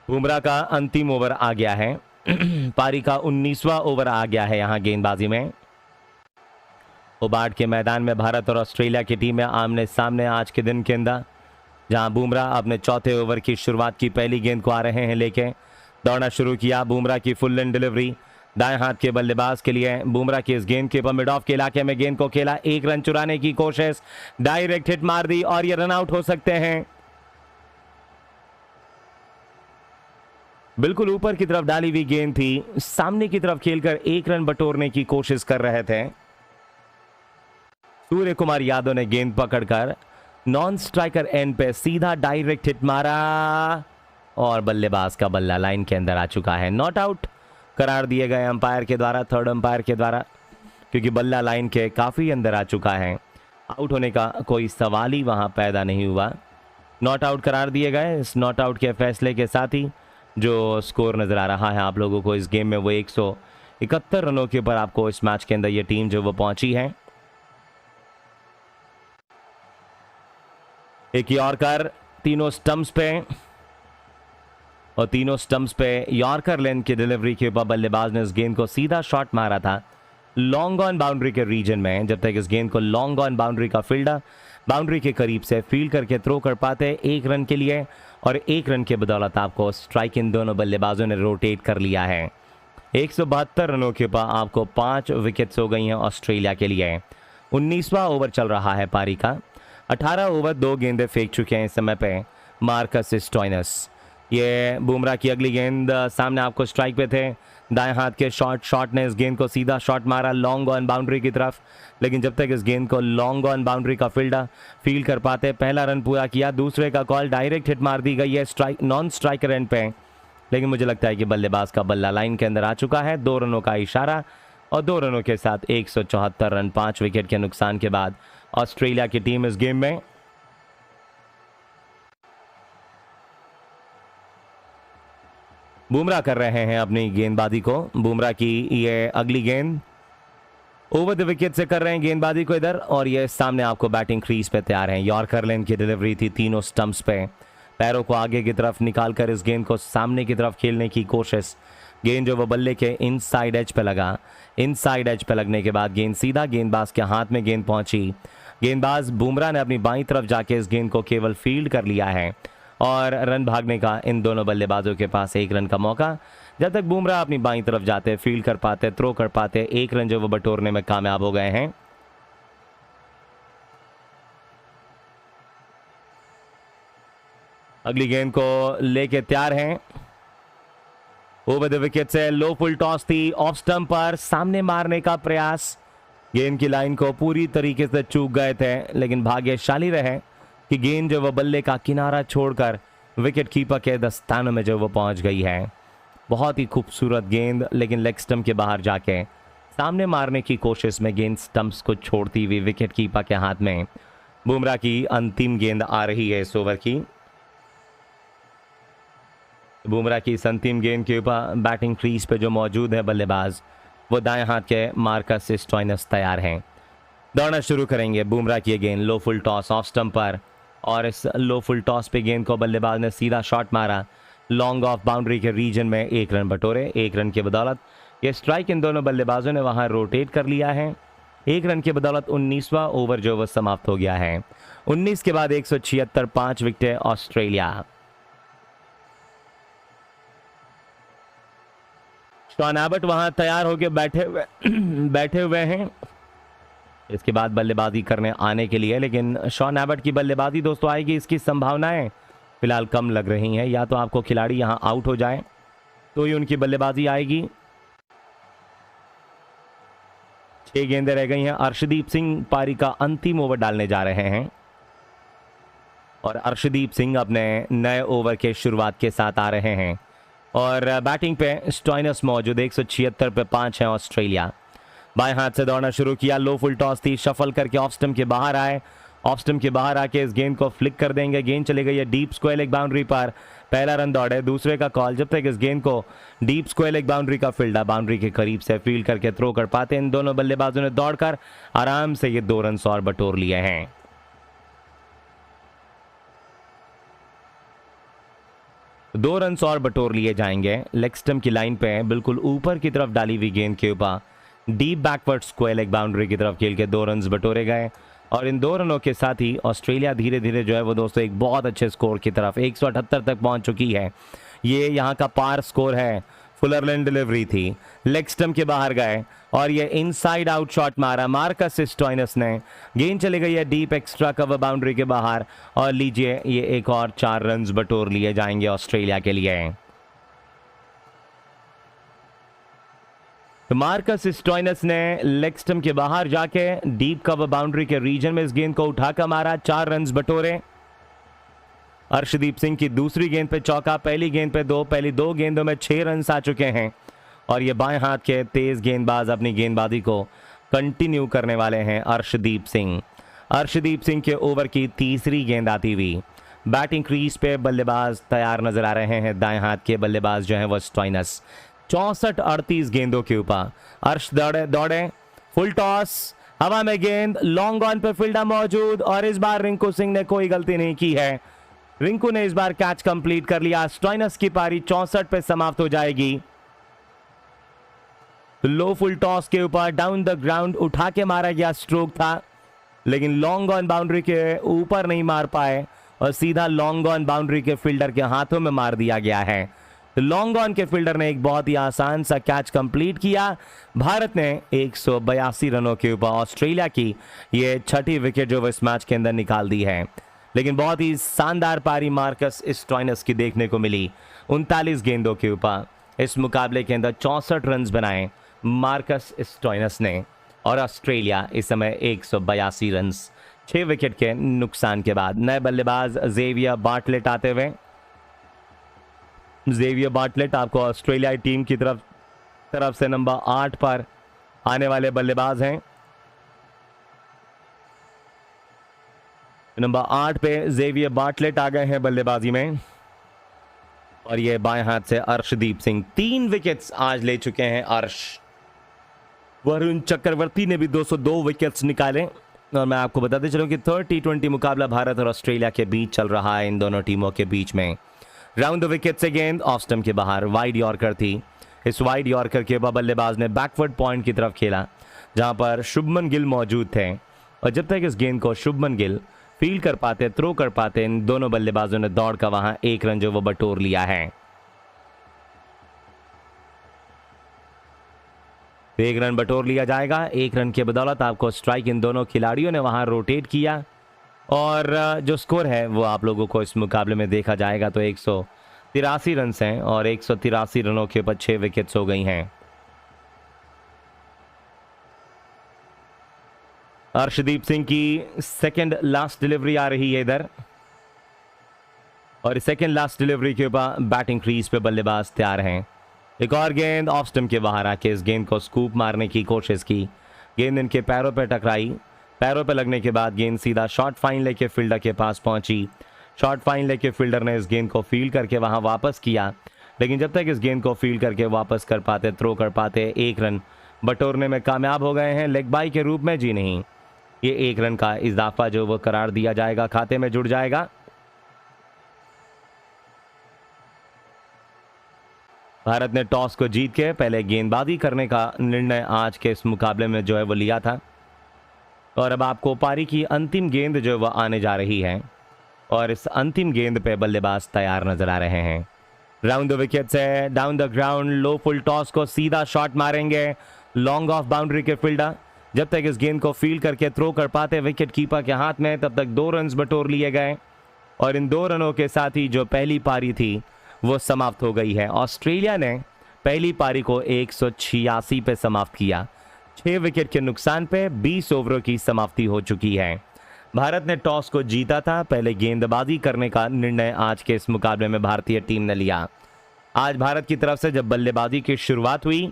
बुमराह का अंतिम ओवर आ गया है। पारी का 19वां ओवर आ गया है यहां गेंदबाजी में। होबार्ट के मैदान में भारत और ऑस्ट्रेलिया की टीमें आमने सामने आज के दिन के अंदर, जहां बुमराह अपने चौथे ओवर की शुरुआत की पहली गेंद को आ रहे हैं लेके दौड़ना शुरू किया। बुमराह की फुल लेंथ डिलीवरी दाएं हाथ के बल्लेबाज के लिए। बुमराह की इस गेंद के ऊपर मिड ऑफ के इलाके में गेंद को खेला, एक रन चुराने की कोशिश, डायरेक्ट हिट मार दी और ये रन आउट हो सकते हैं। बिल्कुल ऊपर की तरफ डाली हुई गेंद थी, सामने की तरफ खेलकर एक रन बटोरने की कोशिश कर रहे थे। सूर्य कुमार यादव ने गेंद पकड़कर नॉन स्ट्राइकर एंड पे सीधा डायरेक्ट हिट मारा और बल्लेबाज का बल्ला लाइन के अंदर आ चुका है। नॉट आउट करार दिए गए अंपायर के द्वारा, थर्ड अंपायर के द्वारा, क्योंकि बल्ला लाइन के काफी अंदर आ चुका है। आउट होने का कोई सवाल ही वहां पैदा नहीं हुआ। नॉट आउट करार दिए गए। इस नॉट आउट के फैसले के साथ ही जो स्कोर नजर आ रहा है आप लोगों को इस गेम में, वो 171 रनों के ऊपर आपको इस मैच के अंदर ये टीम जो वो पहुंची है। एक यॉर्कर तीनों स्टंप्स पे, और तीनों स्टंप्स पे यॉर्कर लेंथ की डिलीवरी के ऊपर बल्लेबाज ने इस गेंद को सीधा शॉट मारा था लॉन्ग ऑन बाउंड्री के रीजन में। जब तक इस गेंद को लॉन्ग ऑन बाउंड्री का फील्डर बाउंड्री के करीब से फील्ड करके थ्रो कर पाते एक रन के लिए, और एक रन के बदौलत आपको स्ट्राइक इन दोनों बल्लेबाजों ने रोटेट कर लिया है। 172 रनों के ऊपर आपको 5 विकेट्स हो गई हैं ऑस्ट्रेलिया के लिए। 19वां ओवर चल रहा है पारी का। 18 ओवर 2 गेंदें फेंक चुके हैं इस समय पे मार्कस स्टोइनिस। ये बुमराह की अगली गेंद सामने आपको स्ट्राइक पे थे, दाएं हाथ के शॉट ने इस गेंद को सीधा शॉट मारा लॉन्ग ऑन बाउंड्री की तरफ, लेकिन जब तक इस गेंद को लॉन्ग ऑन बाउंड्री का फील्डर फील्ड कर पाते पहला रन पूरा किया। दूसरे का कॉल डायरेक्ट हिट मार दी गई है स्ट्राइक नॉन स्ट्राइकर एंड पे, लेकिन मुझे लगता है कि बल्लेबाज का बल्ला लाइन के अंदर आ चुका है। 2 रनों का इशारा और 2 रनों के साथ 174 रन 5 विकेट के नुकसान के बाद ऑस्ट्रेलिया की टीम इस गेम में बुमराह कर रहे हैं अपनी गेंदबाजी को। बुमराह की ये अगली गेंद ओवर द विकेट से कर रहे हैं गेंदबाजी को इधर, और ये सामने आपको बैटिंग क्रीज पे तैयार हैं। यॉर्कर लेंथ की डिलीवरी थी तीनों स्टंप्स पे, पैरों को आगे की तरफ निकालकर इस गेंद को सामने की तरफ खेलने की कोशिश। गेंद जो वो बल्ले के इनसाइड एज पे लगा, इनसाइड एज पे लगने के बाद गेंद सीधा गेंदबाज के हाथ में गेंद पहुंची। गेंदबाज बुमराह ने अपनी बाईं तरफ जाके इस गेंद को केवल फील्ड कर लिया है और रन भागने का इन दोनों बल्लेबाजों के पास 1 रन का मौका। जब तक बुमराह अपनी बाईं तरफ जाते, फील्ड कर पाते, थ्रो कर पाते, 1 रन जो वो बटोरने में कामयाब हो गए हैं। अगली गेंद को लेके तैयार हैं। ओवर द विकेट से लो फुल टॉस थी, ऑफ स्टंप पर सामने मारने का प्रयास, गेंद की लाइन को पूरी तरीके से चूक गए थे, लेकिन भाग्यशाली रहे कि गेंद जो वो बल्ले का किनारा छोड़कर विकेट कीपर के दस्तानों में जो वो पहुंच गई है। बहुत ही खूबसूरत गेंद, लेकिन लेग स्टंप के बाहर जाके सामने मारने की कोशिश में गेंद स्टंप्स को छोड़ती हुई विकेट कीपर के हाथ में। बुमराह की अंतिम गेंद आ रही है इस ओवर की। बुमराह की इस अंतिम गेंद के ऊपर बैटिंग क्रीज पे जो मौजूद है बल्लेबाज, वो दाएं हाथ के मार्कस स्टोइनिस तैयार हैं। दौड़ना शुरू करेंगे। बुमराह की गेंद लो फुल टॉस ऑफ स्टंप पर, और इस लो फुल टॉस पे गेंद को बल्लेबाज ने सीधा शॉट मारा लॉन्ग ऑफ बाउंड्री के रीजन में। 1 रन बटोरे, 1 रन की बदौलत ये स्ट्राइक इन दोनों बल्लेबाजों ने वहां रोटेट कर लिया है। 1 रन की बदौलत 19वां ओवर जो वो समाप्त हो गया है। 19 के बाद 176, 5 विकेटें ऑस्ट्रेलिया। शॉन एबट वहां तैयार होकर बैठे हुए हैं इसके बाद बल्लेबाजी करने आने के लिए, लेकिन शॉन एबट की बल्लेबाजी दोस्तों आएगी, इसकी संभावनाएं फिलहाल कम लग रही हैं। या तो आपको खिलाड़ी यहां आउट हो जाए तो ही उनकी बल्लेबाजी आएगी। 6 गेंदें रह गई हैं। अर्शदीप सिंह पारी का अंतिम ओवर डालने जा रहे हैं, और अर्शदीप सिंह अपने नए ओवर के शुरुआत के साथ आ रहे हैं, और बैटिंग पे स्टोइनिस मौजूद। 176 पे 5 है ऑस्ट्रेलिया। बाएं हाथ से दौड़ना शुरू किया, लो फुल टॉस थी, शफल करके ऑफ स्टंप के बाहर आए। ऑफ स्टंप के बाहर आके इस गेंद को फ्लिक कर देंगे। गेंद चली गई है डीप स्क्वायर लेग बाउंड्री पर, पहला रन दौड़े। दूसरे का कॉल, जब तक इस गेंद को डीप स्क्वायर लेग बाउंड्री का फील्डर बाउंड्री के करीब से फील्ड करके थ्रो कर पाते, इन दोनों बल्लेबाजों ने दौड़कर आराम से ये 2 रन और बटोर लिए हैं। 2 रन और बटोर लिए जाएंगे। लेग स्टंप की लाइन पे बिल्कुल ऊपर की तरफ डाली हुई गेंद के ऊपर deep backward square leg boundary की तरफ खेल के 2 रन बटोरे गए और इन 2 रनों के साथ ही ऑस्ट्रेलिया धीरे धीरे जो है वो दोस्तों एक बहुत अच्छे स्कोर की तरफ 178 तक पहुंच चुकी है। ये यहाँ का पार स्कोर है। फुलर लेन डिलीवरी थी, लेग स्टंप के बाहर गए और ये इनसाइड आउट शॉट मारा मार्कस स्टोइनिस ने। गेंद चली गई है डीप एक्स्ट्रा कवर बाउंड्री के बाहर और लीजिए ये एक और 4 रन बटोर लिए जाएंगे ऑस्ट्रेलिया के लिए। तो मार्कस स्टोइनिस ने लेग स्टंप के बाहर जाके डीप कवर बाउंड्री के रीजन में इस गेंद को उठाकर मारा, 4 रन बटोरे। अर्शदीप सिंह की दूसरी गेंद पे चौका, पहली गेंद पे 2, पहली 2 गेंदों में 6 रन आ चुके हैं और ये बाएं हाथ के तेज गेंदबाज अपनी गेंदबाजी को कंटिन्यू करने वाले हैं अर्शदीप सिंह। अर्शदीप सिंह के ओवर की तीसरी गेंद आती हुई बैटिंग क्रीज पे बल्लेबाज तैयार नजर आ रहे हैं। दाएं हाथ के बल्लेबाज जो है वो स्टोइनिस। 64-38 गेंदों के ऊपर अर्श दौड़े, फुल टॉस, हवा में गेंद, लॉन्ग ऑन पे फील्डर मौजूद और इस बार रिंकू सिंह ने कोई गलती नहीं की है। रिंकू ने इस बार कैच कंप्लीट कर लिया। स्टोइनिस की पारी 64 पे समाप्त हो जाएगी। लो फुल टॉस के ऊपर डाउन द ग्राउंड उठा के मारा गया स्ट्रोक था, लेकिन लॉन्ग ऑन बाउंड्री के ऊपर नहीं मार पाए और सीधा लॉन्ग ऑन बाउंड्री के फील्डर के हाथों में मार दिया गया है। लॉन्ग ऑन के फील्डर ने एक बहुत ही आसान सा कैच कंप्लीट किया। भारत ने 182 रनों के ऊपर ऑस्ट्रेलिया की ये 6ठी विकेट जो इस मैच के अंदर निकाल दी है। लेकिन बहुत ही शानदार पारी मार्कस स्टोइनिस की देखने को मिली। 39 गेंदों के ऊपर इस मुकाबले के अंदर 64 रन बनाए मार्कस स्टोइनिस ने और ऑस्ट्रेलिया इस समय 182 रन 6 विकेट के नुकसान के बाद। नए बल्लेबाज जेवियर बार्टलेट आते हुए। जेवियर बार्टलेट आपको ऑस्ट्रेलियाई टीम की तरफ से नंबर 8 पर आने वाले बल्लेबाज हैं। नंबर 8 पे जेवियर बार्टलेट आ गए हैं बल्लेबाजी में और ये बाएं हाथ से अर्शदीप सिंह 3 विकेट्स आज ले चुके हैं। अर्श वरुण चक्रवर्ती ने भी 202 विकेट्स निकाले और मैं आपको बताते चलूं कि 3rd T20 मुकाबला भारत और ऑस्ट्रेलिया के बीच चल रहा है। इन दोनों टीमों के बीच में राउंड द विकेट से गेंद ऑफ स्टंप के बाहर वाइड यॉर्कर थी। इस वाइड यॉर्कर के बाद बल्लेबाज ने बैकवर्ड पॉइंट की तरफ खेला जहां पर शुभमन गिल मौजूद थे और जब तक इस गेंद को शुभमन गिल फील्ड कर पाते, थ्रो कर पाते, इन दोनों बल्लेबाजों ने दौड़ का वहां 1 रन जो वो बटोर लिया है। 1 रन बटोर लिया जाएगा। 1 रन के बदौलत आपको स्ट्राइक इन दोनों खिलाड़ियों ने वहां रोटेट किया और जो स्कोर है वो आप लोगों को इस मुकाबले में देखा जाएगा तो 183 रन हैं और 183 रनों के ऊपर 6 विकेट्स हो गई हैं। अर्शदीप सिंह की सेकंड लास्ट डिलीवरी आ रही है इधर और सेकंड लास्ट डिलीवरी के ऊपर बैटिंग क्रीज पे बल्लेबाज तैयार हैं। एक और गेंद ऑफ स्टंप के बाहर आके इस गेंद को स्कूप मारने की कोशिश की। गेंद इनके पैरों पे टकराई, पैरों पे लगने के बाद गेंद सीधा शॉर्ट फाइन लेके फील्डर के पास पहुंची। शॉर्ट फाइन लेके फील्डर ने इस गेंद को फील्ड करके वहां वापस किया, लेकिन जब तक इस गेंद को फील्ड करके वापस कर पाते, थ्रो कर पाते, 1 रन बटोरने में कामयाब हो गए हैं। लेग बाई के रूप में जी नहीं, ये 1 रन का इजाफा जो वो करार दिया जाएगा, खाते में जुड़ जाएगा। भारत ने टॉस को जीत के पहले गेंदबाजी करने का निर्णय आज के इस मुकाबले में जो है वो लिया था और अब आपको पारी की अंतिम गेंद जो है वो आने जा रही है और इस अंतिम गेंद पे बल्लेबाज तैयार नजर आ रहे हैं। राउंड द विकेट से down the ground low full toss को सीधा शॉट मारेंगे लॉन्ग ऑफ बाउंड्री के फील्डर। जब तक इस गेंद को फील्ड करके थ्रो कर पाते विकेट कीपर के हाथ में, तब तक 2 रन बटोर लिए गए और इन 2 रनों के साथ ही जो पहली पारी थी वो समाप्त हो गई है। ऑस्ट्रेलिया ने पहली पारी को 186 पे समाप्त किया। 6 विकेट के नुकसान पे 20 ओवरों की समाप्ति हो चुकी है। भारत ने टॉस को जीता था, पहले गेंदबाजी करने का निर्णय आज के इस मुकाबले में भारतीय टीम ने लिया। आज भारत की तरफ से जब बल्लेबाजी की शुरुआत हुई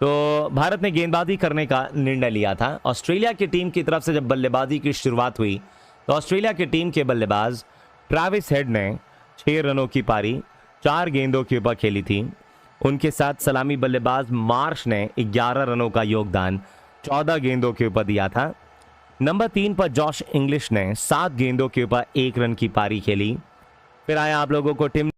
तो भारत ने गेंदबाजी करने का निर्णय लिया था। ऑस्ट्रेलिया की टीम की तरफ से जब बल्लेबाजी की शुरुआत हुई तो ऑस्ट्रेलिया की टीम के बल्लेबाज ट्रैविस हेड ने 6 रनों की पारी 4 गेंदों के ऊपर खेली थी। उनके साथ सलामी बल्लेबाज मार्श ने 11 रनों का योगदान 14 गेंदों के ऊपर दिया था। नंबर 3 पर जॉश इंग्लिश ने 7 गेंदों के ऊपर 1 रन की पारी खेली। फिर आया आप लोगों को टिम